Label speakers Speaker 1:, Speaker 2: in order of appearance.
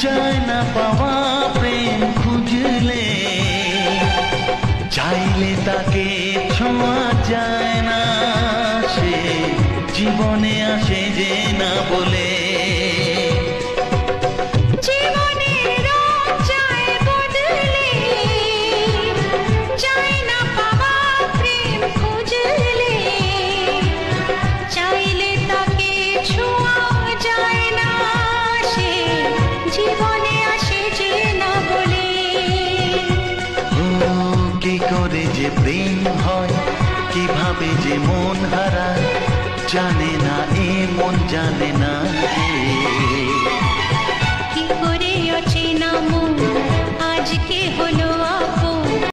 Speaker 1: চায় না পাওয়া প্রেম খুঁজলে, চাইলে তাকে ছোঁয়া যায় না, সে জীবনে আসে যে না বলে। কি করে যে প্রেম হয়, কিভাবে যে মন হারায়, জানে না এ মন জানে না।